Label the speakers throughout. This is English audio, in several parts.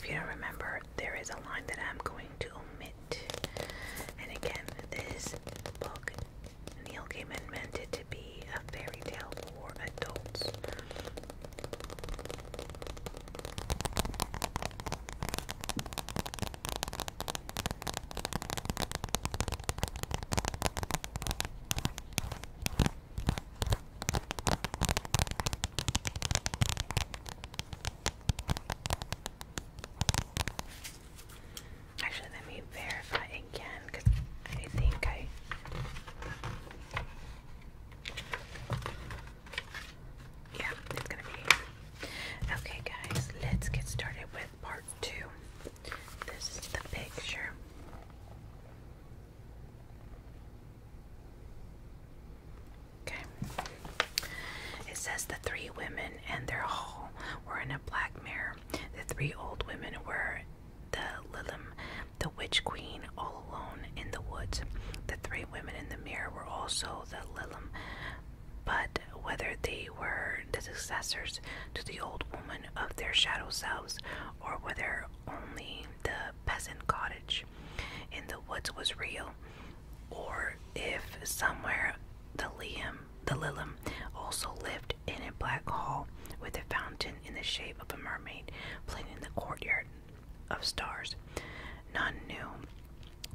Speaker 1: you don't remember, there is a line that I'm going to omit. And again, this book, Neil Gaiman meant it to be a fairy tale for adults. Actually, let me verify again because I think yeah, it's gonna be okay, guys. Let's get started with part 2. This is the picture. Okay. It says the 3 women and their hall were in a black mirror. The 3 old women were the Lilim, the witch queen, all alone in the woods. The 3 women in the mirror were also the Lilim, but whether they were the successors to the old woman of their shadow selves, or whether only the peasant cottage in the woods was real, or if somewhere the Lilim also lived in a black hall with a fountain in the shape of a mermaid playing in the courtyard of stars. None knew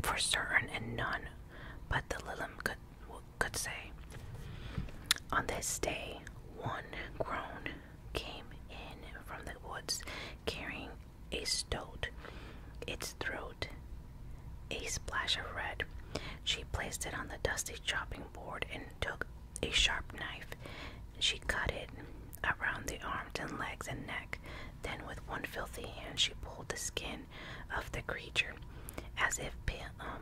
Speaker 1: for certain, and none but the Lilim could say. On this day, one crone came in from the woods carrying a stoat, its throat a splash of red. She placed it on the dusty chopping board and took a sharp knife. She cut it around the arms and legs and neck. Then with one filthy hand she pulled the skin of the creature, as if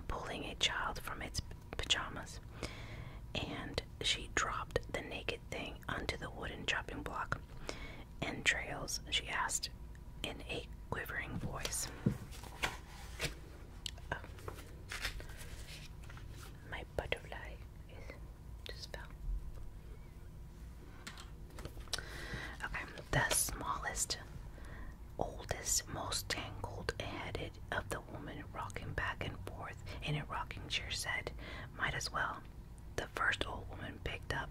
Speaker 1: pulling a child from its pajamas. And she dropped the naked thing onto the wooden chopping block. "Entrails?" she asked in a quivering voice. Oh. My butterfly just fell. Okay, the smallest, oldest, most tangled-headed of the women rocking back and forth in a rocking chair said, "Might as well." The first old woman picked up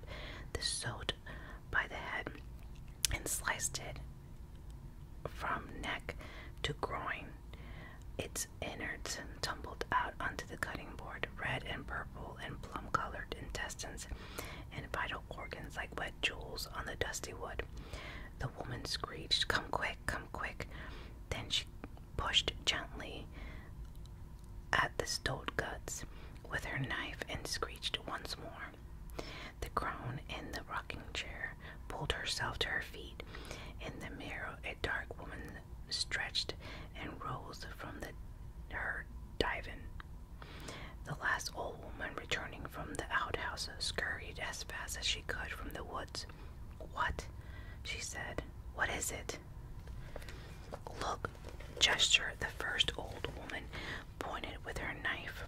Speaker 1: the stoat by the head and sliced it from neck to groin. Its innards tumbled out onto the cutting board, red and purple and plum-colored intestines and vital organs like wet jewels on the dusty wood. The woman screeched, "Come quick, come quick." Then she pushed gently at the stoat guts with her knife and screeched once more. The crone in the rocking chair pulled herself to her feet. In the mirror, a dark woman stretched and rose from her divan. The last old woman, returning from the outhouse, scurried as fast as she could from the woods. "What?" she said. "What is it?" "Look," gestured the first old woman, pointed with her knife.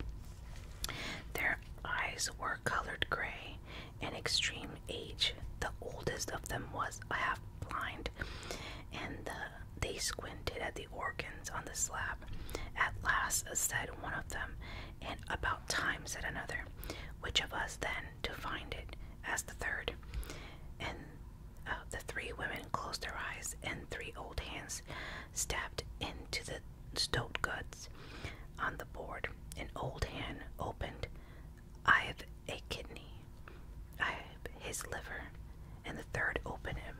Speaker 1: Their eyes were colored gray in extreme age. The oldest of them was half blind, and they squinted at the organs on the slab. "At last," said one of them, "and about time," said another. "Which of us, then, to find it?" asked the third. And the 3 women closed their eyes, and 3 old hands stabbed into the stoat guts on the board. An old hand opened. "I've a kidney. I've his liver." And the third opened and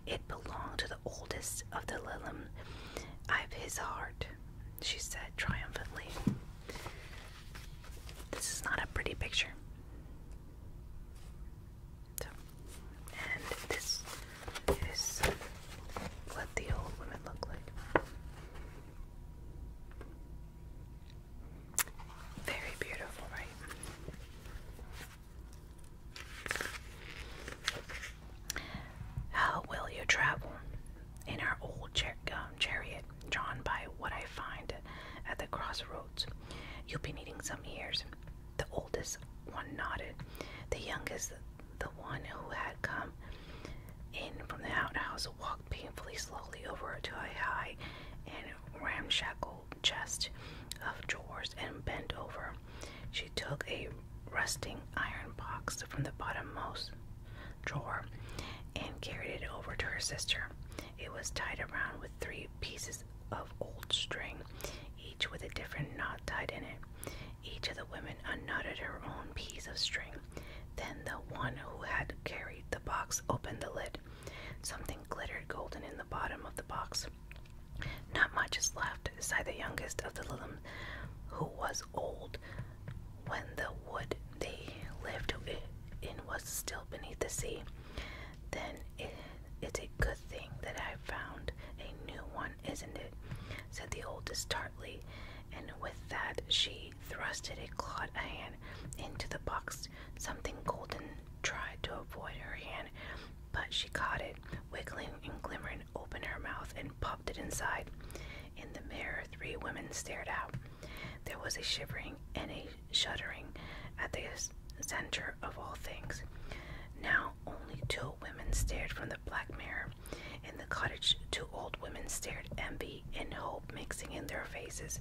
Speaker 1: it belonged to the oldest of the Lilim. "I've his heart," she said triumphantly. This is not a pretty picture. So, and this is what the old women look like. Very beautiful, right? "How will you travel?" "In our old chariot, drawn by what I find at the crossroads. You'll be needing some ears." The oldest one nodded. The youngest, the one who had come in from the outhouse, walked painfully slowly over to a high rusting iron box from the bottommost drawer and carried it over to her sister. It was tied around with 3 pieces of old string, each with a different knot tied in it. Each of the women unknotted her own piece of string. Then the one who had carried the box opened the lid. Something glittered golden in the bottom of the box. Not much is left, sighed the youngest of the Lillums, who was old when the wood they lived in was still beneath the sea. Then it's a good thing that I found a new one, isn't it? Said the oldest tartly, and with that she thrusted a clawed hand into the box. Something golden tried to avoid her hand, but she caught it, wiggling and glimmering, opened her mouth and popped it inside. In the mirror, 3 women stared out. There was a shivering and a shuddering at the center of all things. Now only 2 women stared from the black mirror. In the cottage, 2 old women stared, envy and hope mixing in their faces,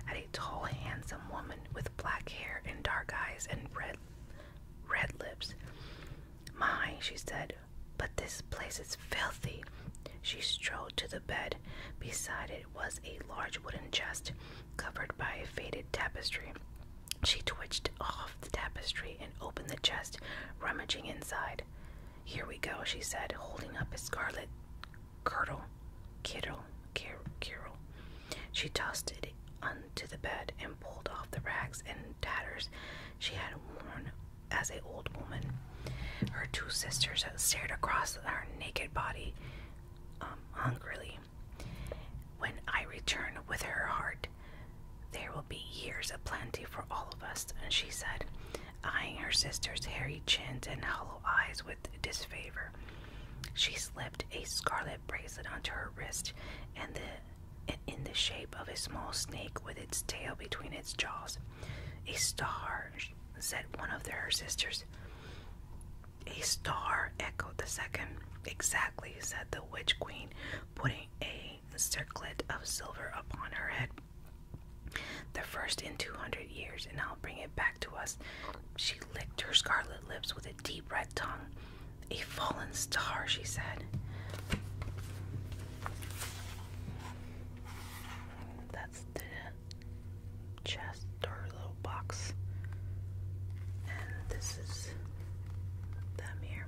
Speaker 1: at a tall, handsome woman with black hair and dark eyes and red lips. My, she said, but this place is filthy. She strode to the bed. Beside it was a large wooden chest, covered by a faded tapestry. She twitched off the tapestry and opened the chest, rummaging inside. Here we go, she said, holding up a scarlet kirtle. She tossed it onto the bed and pulled off the rags and tatters she had worn as an old woman. Her 2 sisters stared across her naked body hungrily. When I return with her heart, there will be years of plenty for all of us, she said, eyeing her sister's hairy chins and hollow eyes with disfavor. She slipped a scarlet bracelet onto her wrist, and in the shape of a small snake with its tail between its jaws. A star, said one of her sisters. A star, echoed the second. Exactly, said the witch queen, putting a circlet of silver upon her head. The first in 200 years, and I'll bring it back to us. She licked her scarlet lips with a deep red tongue. A fallen star, she said. That's the chest or little box. And this is them here.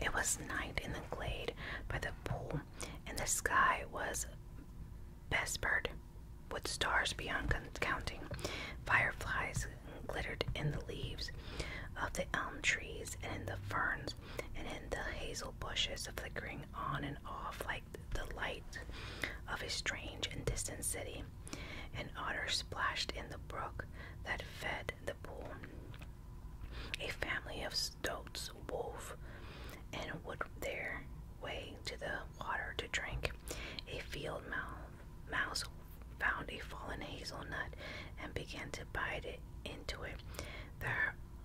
Speaker 1: It was night in the glade by the pool, and the sky was bespered with stars beyond counting. Fireflies glittered in the leaves of the elm trees and in the ferns and in the hazel bushes, flickering on and off like the light of a strange and distant city. An otter splashed in the brook that fed the pool. A family of stoats wove and would their way to the water to drink. A field mouse found a fallen hazelnut and began to bite it into it. The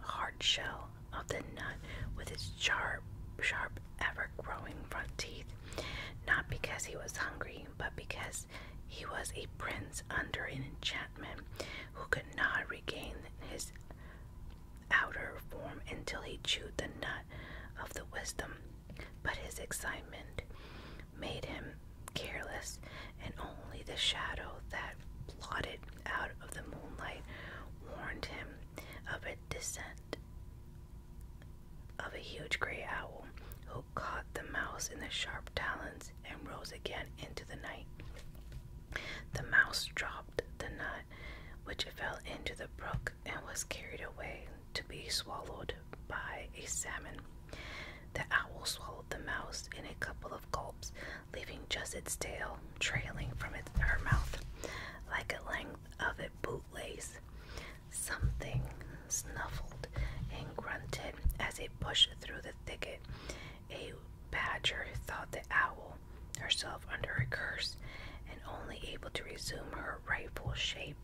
Speaker 1: hard shell of the nut with its sharp, ever-growing front teeth, not because he was hungry, but because he was a prince under an enchantment who could not regain his outer form until he chewed the nut of the wisdom. But his excitement made him careless, and only the shadow that blotted out of the moonlight warned him of a descent of a huge gray owl, who caught the mouse in the sharp talons and rose again into the night. The mouse dropped the nut, which fell into the brook and was carried away to be swallowed by a salmon. The owl swallowed the mouse in a couple of gulps, leaving just its tail trailing from her mouth, like a length of a bootlace. Something snuffled and grunted as it pushed through the thicket. A badger thought the owl, herself under a curse, and only able to resume her rightful shape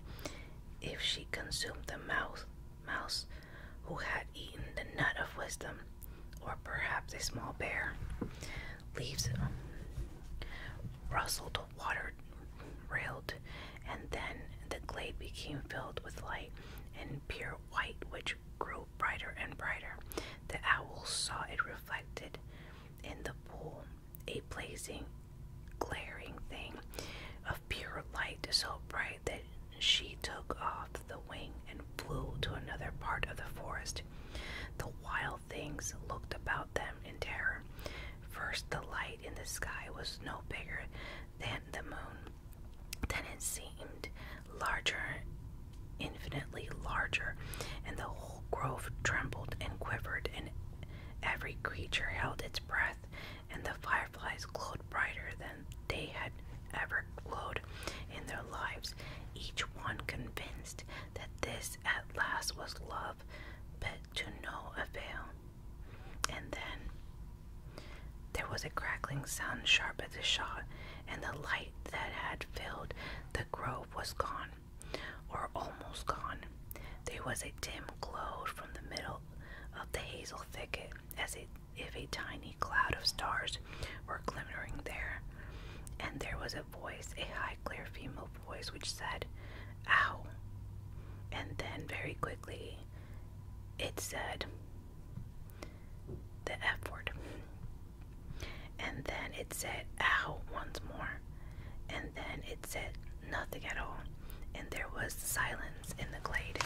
Speaker 1: if she consumed the mouse who had eaten the nut of wisdom, or perhaps a small bear. rustled, water railed, and then the glade became filled with light and pure white, which grew brighter and brighter. The owl saw it reflected in the pool, a blazing, glaring thing of pure light, so bright that she took off the wing and flew to another part of the forest. The wild things looked about them in terror. First, the light in the sky was no bigger than the moon. Then it seemed larger, infinitely larger, and the whole grove trembled and quivered, and every creature held its breath, and the fireflies glowed brighter than they had ever glowed in their lives, each one convinced that this at last was love, but to no avail. And then there was a crackling sound sharp as a shot, and the light that had filled the grove was gone, or almost gone. There was a dim glow from the middle of the hazel thicket, as if a tiny cloud of stars were glimmering there. And there was a voice, a high, clear female voice, which said, "Ow!" And then very quickly it said the F word. And then it said, "Ow," once more. And then it said nothing at all. And there was silence in the glade.